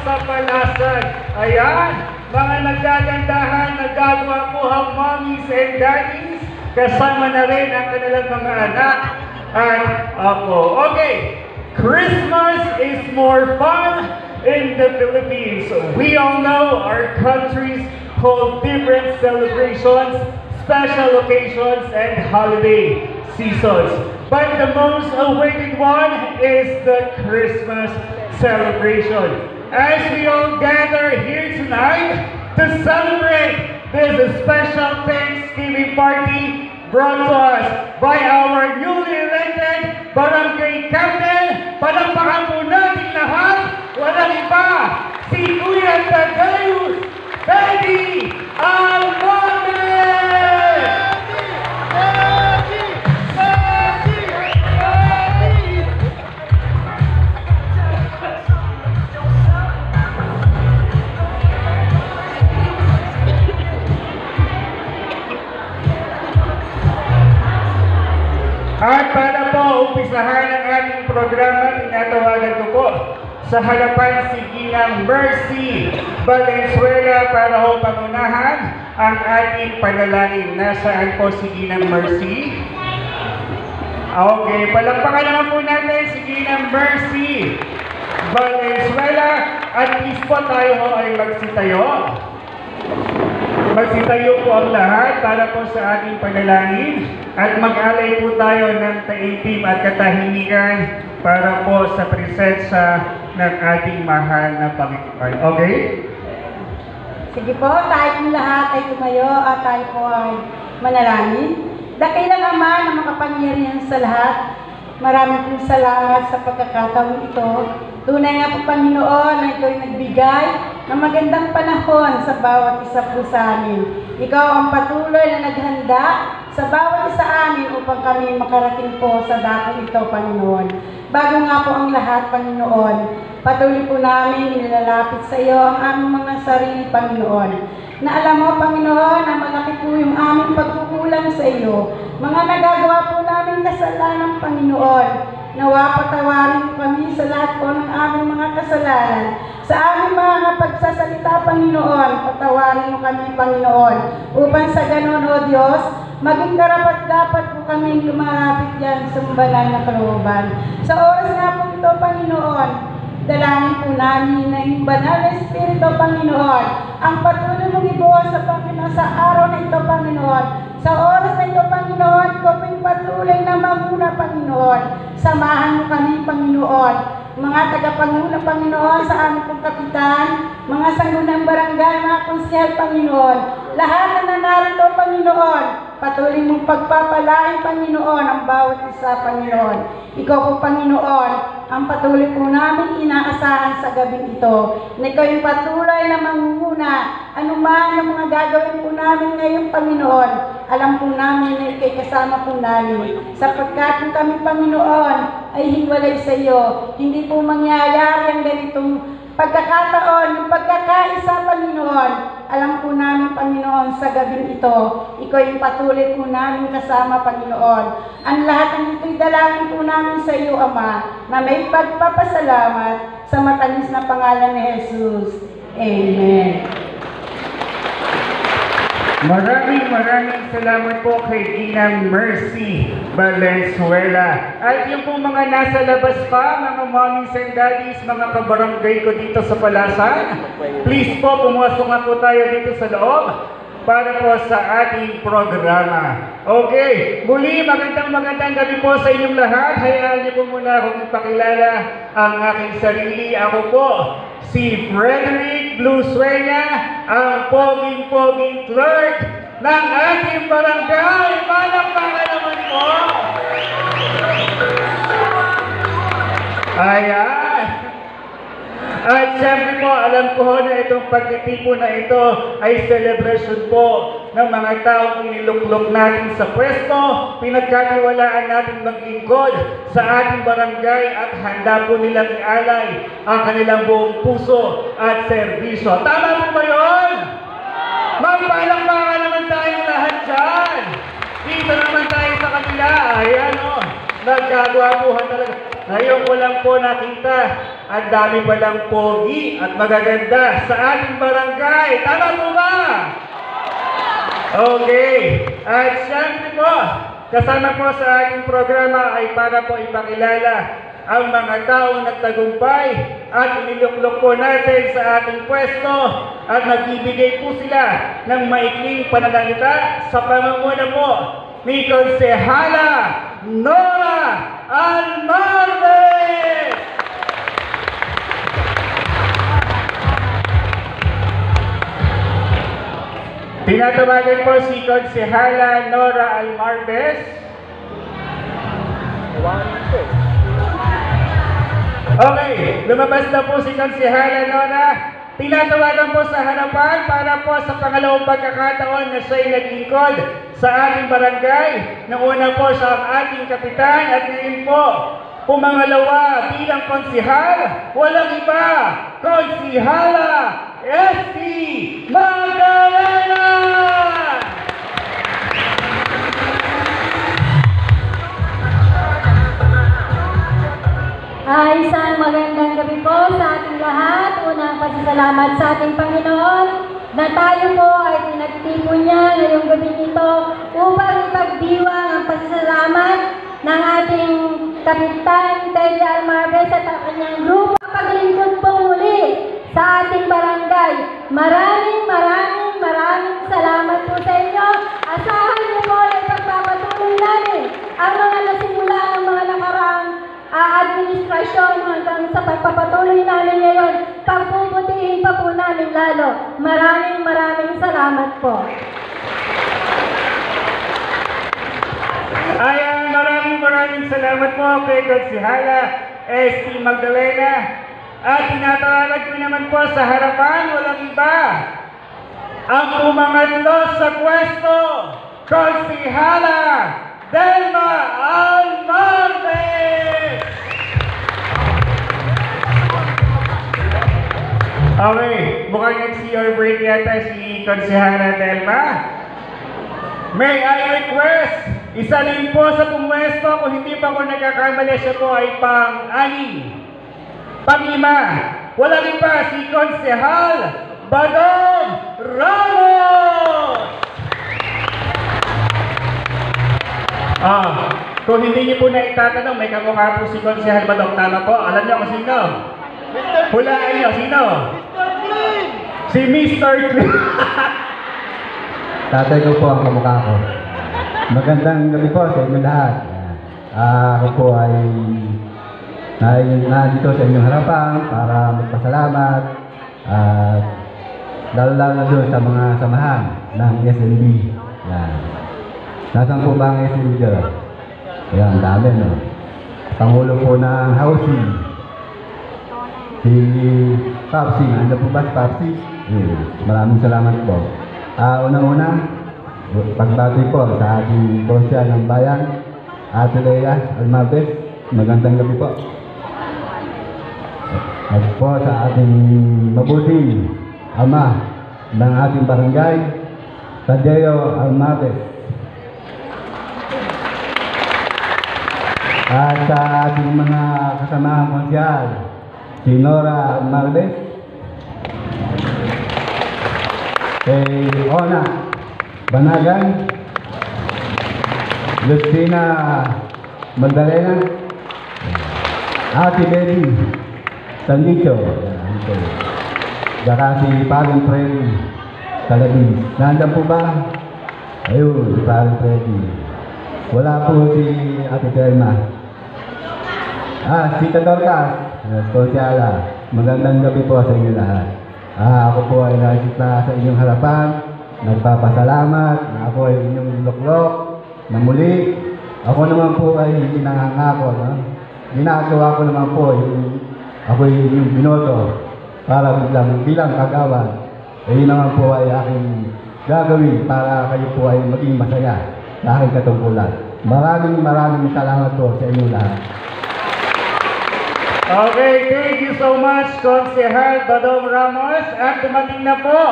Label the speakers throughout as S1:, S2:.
S1: sa Palasan. Ayan, mga nagagandahan, nagagwapuhang mommies and daddies, kasama na rin ang kanilang mga anak at ako. Okay, Christmas is more fun in the Philippines. We all know our countries hold different celebrations, special occasions, and holiday seasons. But the most awaited one is the Christmas celebration. As we all gather here tonight to celebrate this special Thanksgiving party brought to us by our newly elected Barangay Captain. Palampakan po natin lahat, walang iba, si Kuya Tagayus Daddy Almonte! At para po umpisahan ang ating programa, tinatawagan ko po sa harapan si Ginang Mercy Valenzuela para ho pangunahan ang ating panalangin. Nasaan po si Ginang Mercy? Okay, palakpakan naman po natin si Ginang Mercy Valenzuela at please po tayo ho ay magsitayo. Magsitayo po ang lahat para po sa ating panalangin at mag-alay po tayo ng taimtim at katahimikan para po sa presensya ng ating mahal na Panginoon. Okay?
S2: Sige po, tayo po lahat ay tumayo at tayo po ay manalangin. Dakilang Ama na makapangyarihan sa lahat, maraming pong salamat sa pagkakataon ito. Tunay nga po, Panginoon, na ito ay nagbigay ng magandang panahon sa bawat isa po sa amin. Ikaw ang patuloy na naghanda sa bawat isa amin upang kami makarating po sa dakong ito, Panginoon. Bago nga po ang lahat, Panginoon, patuloy po namin nilalapit sa iyo ang aming mga sarili, Panginoon. Na alam mo, Panginoon, na malaki po yung aming pagkukulang sa iyo. Mga nagagawa po namin kasalanan, Panginoon. Nawa patawarin mo kami sa lahat po ng aming mga kasalanan. Sa aming mga pagsasalita, Panginoon, patawarin mo kami, Panginoon. Upang sa ganon, O Diyos, maging karapat-dapat po kami lumalapit yan sa banal na kalooban. Sa oras nga po ito, Panginoon, dalangin po namin na yung banal na Espiritu, Panginoon, ang patuloy mong ibuhos sa Panginoon sa araw na ito, Panginoon. Sa oras na ito, Panginoon, kung patuloy na maguna, Panginoon. Samahan mo kami, Panginoon. Mga tagapanguna, Panginoon, sa aming pong kapitan, mga sanggunang barangay, mga konsyal, Panginoon. Lahat na nanarito, Panginoon, patuloy mong pagpapalain, Panginoon, ang bawat isa, Panginoon. Ikaw po, Panginoon, ang patuloy po namin inaasahan sa gabing ito. Na ikaw yung patuloy na mangunguna, anuman ang mga gagawin po namin ngayon, Panginoon. Alam po namin na ikay kasama po namin. Sapagkat kung kami, Panginoon, ay hiwalay sa iyo, hindi po mangyayari ang ganitong pagkakataon, yung pagkakaisa, Panginoon. Alam po namin, Panginoon, sa gabing ito, ikaw yung patuloy po namin kasama, Panginoon. Ang lahat ng ito'y dalangin po namin sa iyo, Ama, na may pagpapasalamat sa matamis na pangalan ni Jesus. Amen.
S1: Maraming salamat po kay Ginang Mercy Valenzuela. At yung po mga nasa labas pa, mga mommies and daddies, mga kabarangay ko dito sa Palasan, please po, pumasok na po tayo dito sa loob para po sa ating programa. Okay, muli magandang gabi po sa inyong lahat. Hayaan niyo po muna akong ipakilala ang aking sarili. Ako po, si Frederick Blusueña, ang poging-poging clerk ng ating barangay. Palakpakan naman po! Ayan! At siyempre po, alam ko na itong pagtitipo na ito ay celebration po ng mga taong iniluklok natin sa pwesto, pinagkatiwalaan natin maglingkod sa ating barangay at handa po nilang ialay ang kanilang buong puso at serbisyo. Tama po ba yun? Magpalakpakan naman tayo lahat dyan. Dito naman tayo sa kabila. Ayan o, nagkagwapuhan talaga. Ngayon ko lang po nakita ang dami palang pogi at magaganda sa ating barangay. Tama po ba? Okay. At syempre po, kasama po sa ating programa ay para po ipakilala ang mga taong nagtagumpay at iniluklok po natin sa ating pwesto at nagbibigay po sila ng maikling pananalita sa pamamuna po ni Konsehala Nora Almarvez! Tinatawagan po si Konsehala Nora Almarvez. Okay, lumabas na po si Konsehala Nora. Tinatawagan po sa harapan para po sa pangalawang pagkakataon na siya'y naglingkod sa ating barangay. Nauna po siya ang ating kapitan at ngayon po, pumangalawa bilang konsehal, walang iba, Konsehala S.T. Magdalena!
S3: Isang magandang gabi po sa ating lahat. Unang pasasalamat sa ating Panginoon na tayo po ay pinagtipon niya ngayong gabi nito upang ipagdiwang ang pasasalamat ng ating Kapitan Teddy Almarvez at ang kanyang grupo paglingkod po muli sa ating barangay. Maraming salamat po sa inyo. Asahan niyo po na ipagpapatuloy namin ang mga nasimula ng mga nakaraang administrasyon hanggang sa pagpapatuloy namin ngayon. Pagpuputihin pa po namin lalo. Maraming salamat po.
S1: Ayan, maraming salamat po kay Konsehala S.T. Magdalena. At tinatawag ko naman po sa harapan, walang iba, ang pumangatlo sa pwesto, Konsehala Delma Almarvez! Okay, mukhang nag-CR break yata si Konsehala Delma. May I request, isa rin po sa pumwesto, kung hindi pa ko nagkakamali, siya po ay pang-anim. Pang-lima, walang iba si Konsehal Badong Ramos! Kung hindi niyo po na itatanong, may kamukha po si Konsehal Badong. Tama po? Alam niyo kung sino? Hulaan niyo, sino? Si Mr. Clean.
S4: Tatay ko po ang kamukha ko. Magandang gabi po sa inyo lahat. Ako po ay nandito sa inyong harapan para magpasalamat at lalo na doon sa mga samahan ng SNB. Yan. Nasaan po ba ang SNB doon? Yan, dami, no? Pangulo po ng housing. Si Papsi. Ano po ba si Papsi? Maraming salamat po. Unang-una, pagbati po sa ating konsehal ng bayan, Ate Lea Almarvez. Magandang gabi po. At po sa ating mabuting ama ng ating barangay, Tadeo Almarvez. At sa ating mga kasamahan konsyal, si Nora Almarvez, kay Ona Banagan, Lucina Magdalena, Ate Betty Sandicho, saka si Paring Freddy Talabis. Nandiyan po ba? Ayun, si Paring Freddy. Wala po si Ate Telma. Si Tadorcas, Konsehala. Magandang gabi po sa inyo lahat. Ako po ay nakikita sa inyong harapan. Nagpapasalamat na ako ay inyong luklok na muli. Ako naman po ay hindi nangangako. No? Ginagawa ko naman po ako ay inyong binoto para bilang kagawan. Yun naman po ay aking gagawin para kayo po ay maging masaya sa aking katungkulan. Maraming salamat po sa inyo lahat.
S1: Okay, thank you so much, Konsehal Badong Ramos. At dumating na po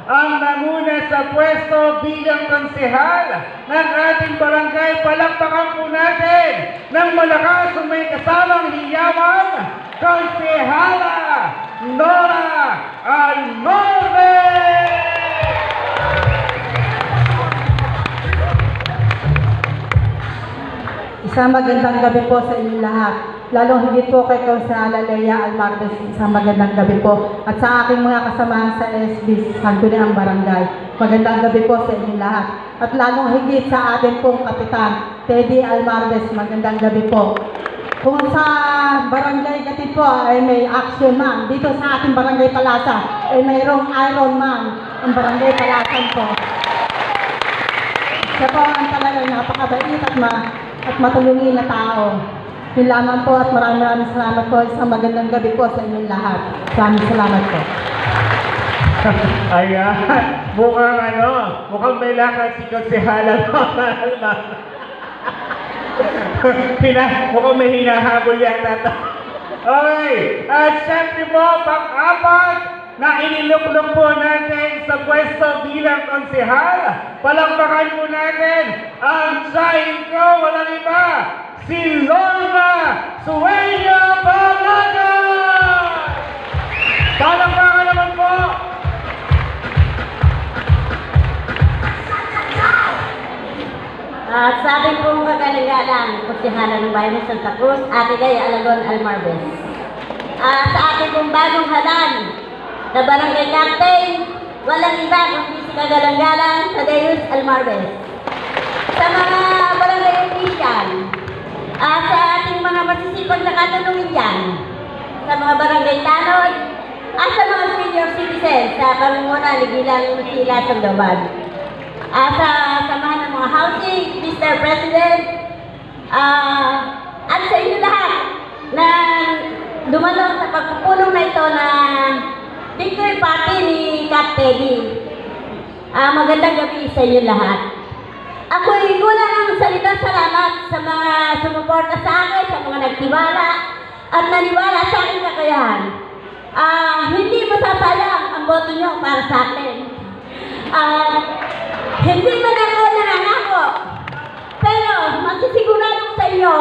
S1: ang nanguna sa pwesto bilang konsehal ng ating barangay. Palakpakan po natin ng malakas kung may kasamang hiyawan, Konsehala Nora Almorbe!
S2: Isang magandang gabi po sa inyo lahat. Lalong higit po kay Konsehala Lea Almartes, isang magandang gabi po. At sa aking mga kasamahan sa SB Sangguniang Barangay, magandang gabi po sa inyo lahat. At lalong higit sa ating pong kapitan, Teddy Almartes, magandang gabi po. Kung sa Barangay Gatid po ay may action man, dito sa ating Barangay Palasa ay mayroong Iron Man, ang Barangay Palasan po. Siya po ang talagang napakabait at matulungin na tao. Yun lamang po at maraming salamat po. Isang magandang gabi po sa inyong lahat. Maraming salamat po.
S1: Ayan, mukhang may lakad si Konsehala Nora. Mukhang may hinahabol yata ito. Okay, at syempre po, pang-apat na iniluklok po natin sa pwesto bilang konsehal. Palakpakan po natin ang sahin ko, walang iba, si Lorna Sueña Balaga! Palakpakan naman po!
S5: Sa ating pong kagalang-galang, Konsehala ng Bayan ng Santa Cruz, Ate Lea Alagon Almarbes. Sa ating pong bagong halan na Barangay Captain, walang iba kundi si kagalang-galang Tadeus Almarbes. Sa mga barangay official, sa ating mga masisipag na katanungin dyan, sa mga barangay tanod, at sa mga senior citizens, sa pamumunan ni Gilang Sila Sandoval. Sa samahan ng mga housing, Mr. President, at sa inyo lahat na dumalo sa pagpupulong na ito na victory party ni Cap Teddy. Magandang gabi sa inyo lahat. Ako'y kulang ang salitang salamat sa mga sumuporta sa akin, sa mga nagtiwala at naniwala sa aking kakayahan. Hindi masasayang ang boto nyo para sa akin. Hindi man ako nanangako, pero masisigurado ko sa inyo,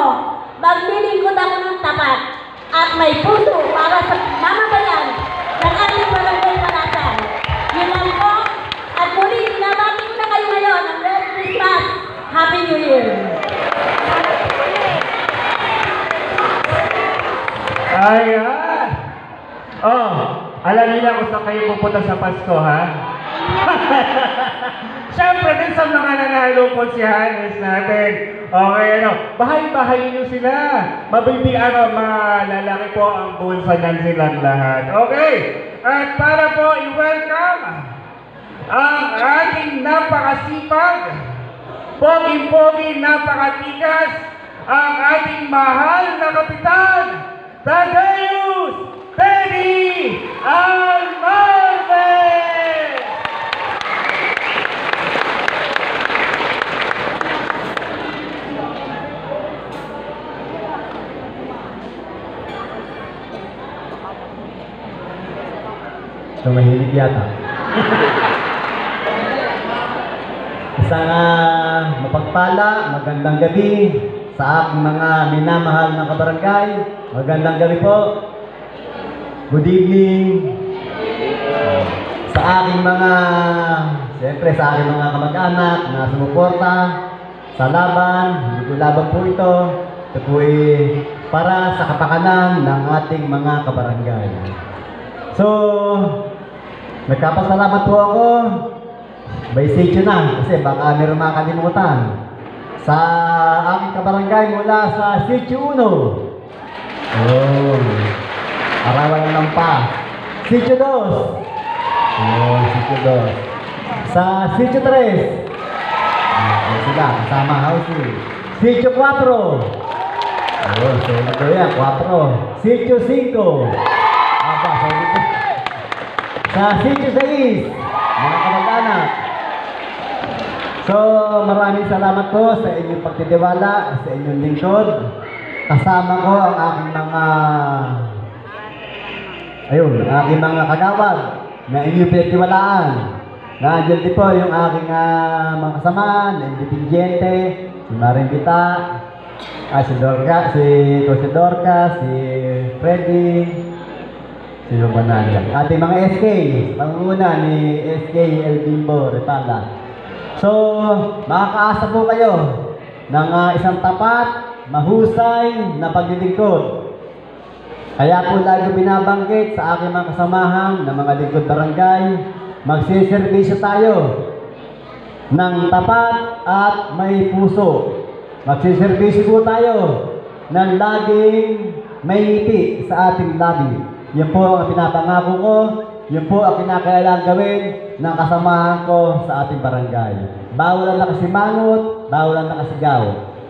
S5: maglilingkod ako ng tapat at may puso para sa mamabayan ng ating barangay Palasan. Yun lang po, at muli, binabati ko na kayo ngayon ng Merry Christmas, Happy New Year!
S1: Ayan! Alam niyo na kung saan kayo pupunta sa Pasko, ha? Siyempre, din sa mga nanalo po si Hannes natin. Okay, bahay-bahay niyo sila. Malalaki po ang bulsa niyan silang lahat. Okay, at para po i-welcome ang ating napakasipag, pogi-pogi, napakatikas, ang ating mahal na kapitan, Tadeus Teddy Almarbes!
S4: Mahilig yata. Isang mapagpala, magandang gabi sa aking mga minamahal na kabarangay. Magandang gabi po. Good evening. Sa aking mga, siyempre sa aking mga kamag-anak na sumuporta sa laban, hindi ko laban po ito. Ito po para sa kapakanan ng ating mga kabarangay. So, nagkapasalamat po ako. By sityo na, kasi baka meron makalimutan. Sa aking kabarangay mula sa Sitio 1. Arawan ng pa. Sitio 2. Sitio 2. Sa Sitio 3. Sila, kasama housing. Sitio 4. Solid ko yan, 4. Sitio 5. Sa Sitio 6, mga kamag-anak. So, maraming salamat po sa inyong pagtitiwala, sa inyong lingkod. Kasama ko ang aking mga ayun, aking mga kagawad na inyong pinagtiwalaan. Nandiyan din po yung aking mga kasama, na Independiente, si Marimbita, si Dorca, si Dorca, si Freddy, sino ba nandiyan? Ating mga SK, panguna ni SK El Bimbo Retala. So, makakaasa po kayo ng isang tapat, mahusay na paglilingkod. Kaya po lagi binabanggit sa aking mga kasamahan ng mga lingkod barangay, magsiservisyo tayo ng tapat at may puso. Magsiservisyo po tayo ng laging may ngiti sa ating labi. Yan po ang pinapangako ko, yan po ang kinakailangan gawin ng kasamahan ko sa ating barangay. Bawal na kasimangot, bawal na kasigaw.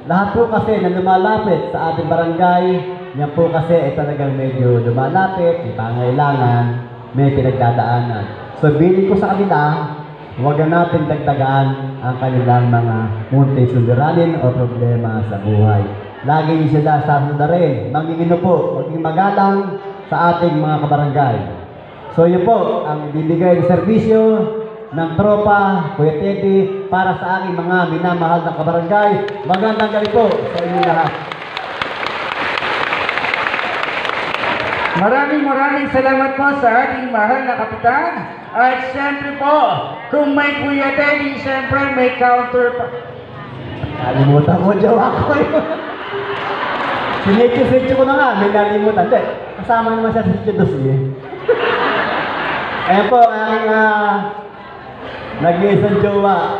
S4: Lahat po kasi na lumalapit sa ating barangay, yan po kasi ay talagang medyo lumalapit, may pangailangan, may pinagdadaanan. So, bilin ko sa kanila, huwag na natin dagdagaan ang kanilang mga munting suliranin o problema sa buhay. Lagi sila sasundarin, mangingino po, maging magalang sa ating mga kabarangay. So, yun po, ang ibibigay ng serbisyo ng tropa, Kuya Teddy, para sa aking mga minamahal na kabarangay. Magandang gabi po sa inyo lahat.
S1: Maraming salamat po sa ating mahal na kapitan. At siyempre po, kung may Kuya Teddy, siyempre may counter pa.
S4: Nalimutan ko, jowa ko. Sinityo ko na nga, may nalimutan. Hindi, kasama naman siya sa sityo eh. Ayan po, ang nag-iisang jowa,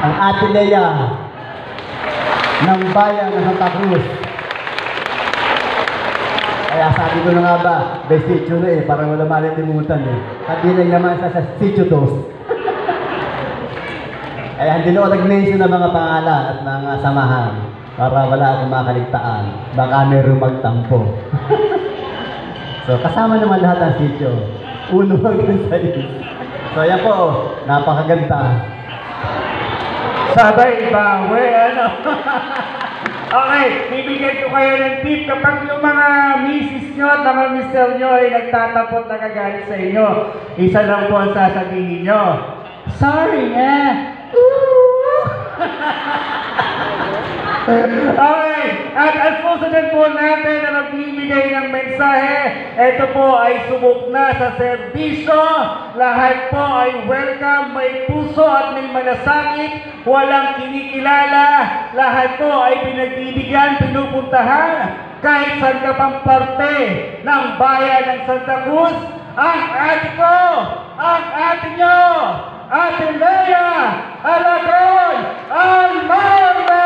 S4: ang Ate Lea ng bayan ng Santa Cruz. Kaya sabi ko na nga ba, may sityo na parang wala malilimutan Kabilang naman sa sityo dos. Kaya hindi na ako nag-mention ng mga pangalan at mga samahan para wala akong makaligtaan. Baka mayroong magtampo. So, kasama naman lahat ng sityo. Uno hanggang sa is. So, yan po, napakaganda.
S1: Sabay bawi, ano? Okay, bibigyan ko kayo ng tip kapag yung mga misis nyo at mga mister nyo ay nagtatapot na kagalit sa inyo. Isa lang po ang sasabihin nyo. Sorry Okay, at ang susunod po natin na magbibigay ng mensahe, ito po ay subok na sa serbisyo. Lahat po ay welcome, may puso at may malasakit, walang kinikilala. Lahat po ay pinagbibigyan, pinupuntahan, kahit saan ka pang parte ng bayan ng Santa Cruz. Ang ate ko, ang ate nyo, Ate Lea Alagon Almarvez!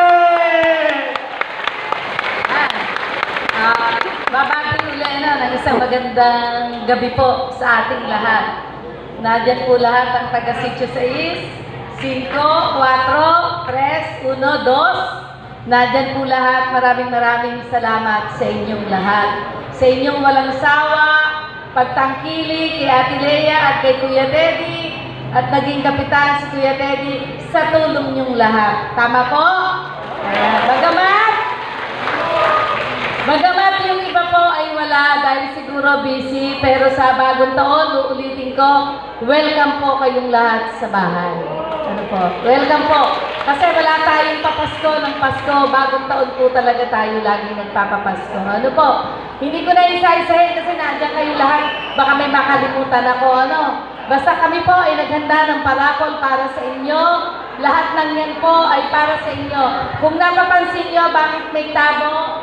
S6: Babati ulit ng isang magandang gabi po sa ating lahat. Nandiyan po lahat ang taga-sityo 6, 5, 4, 3, 1, 2. Nandiyan po lahat. Maraming salamat sa inyong lahat. Sa inyong walang sawa, pagtangkilik kay Ate Lea at kay Kuya Teddy, at naging kapitan si Kuya Teddy sa tulong niyong lahat. Tama po? Bagamat yung iba po ay wala dahil siguro busy, pero sa bagong taon, uulitin ko, welcome po kayong lahat sa bahay. Ano po? Welcome po. Kasi wala tayong papasko ng Pasko, bagong taon po talaga tayo lagi nagpapapasko. Ano po? Hindi ko na isa-isahin kasi nandiyan kayo lahat, baka may makalimutan ako, ano? Basta kami po ay naghanda ng parapol para sa inyo. Lahat ng yan po ay para sa inyo. Kung napapansin nyo, bakit may tabo?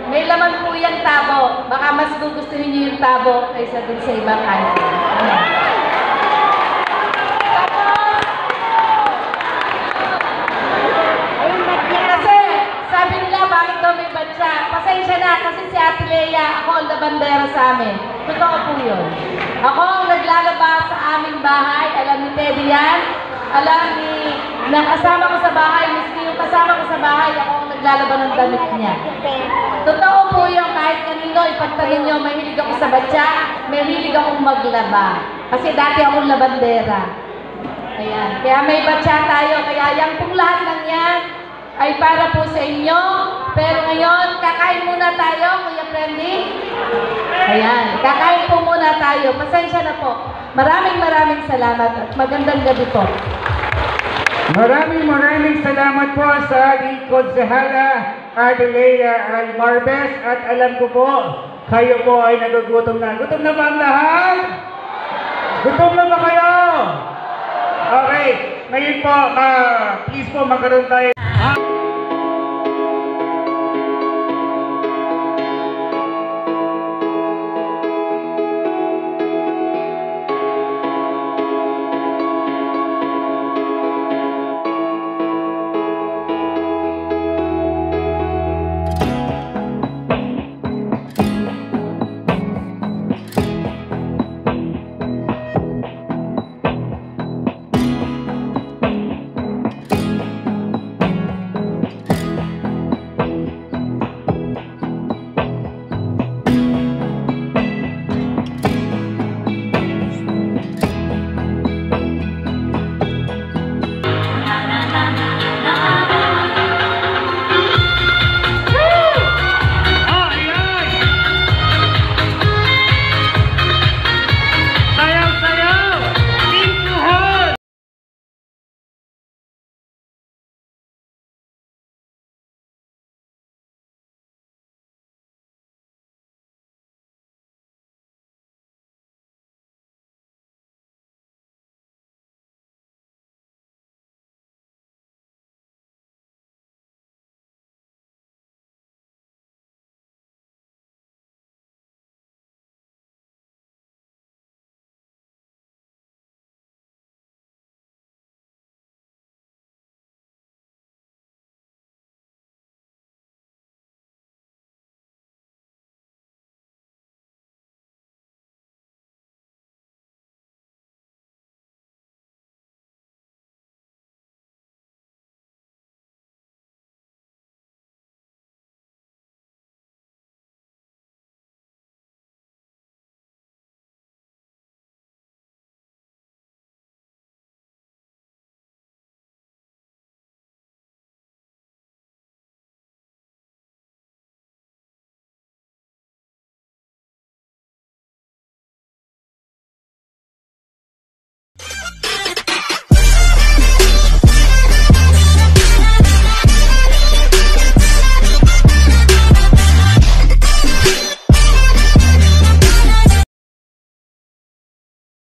S6: May laman po yung tabo. Baka mas gugustuhin nyo yung tabo kaysa dun sa ibang kanto. Kasi, sabi nila, bakit daw may batya? Pasensya na, kasi si Ate Lea, ako ang labandera sa amin. Totoo po yun. Ako ang naglalaba sa aming bahay. Alam ni Teddy yan. Alam ni kasama ko sa bahay. Miski yung kasama ko sa bahay, ako ang naglalaba ng damit niya. Totoo po yung kahit kanino, ipagtanong nyo, mahilig ako sa batya, mahilig akong maglaba. Kasi dati akong labandera. Ayan. Kaya may batya tayo. Kaya yan pong lahat ng yan ay para po sa inyo. Pero ngayon, kakain muna tayo, Kuya Frendy. Ayan, kakain po muna tayo. Pasensya na po. Maraming salamat at magandang gabi po.
S1: Maraming salamat po sa ating Konsehala Adelea Almarbes at alam ko po, kayo po ay nagugutom na. Gutom na ba ang lahat? Gutom na ba kayo? Okay, ngayon po, please po magkaroon tayo.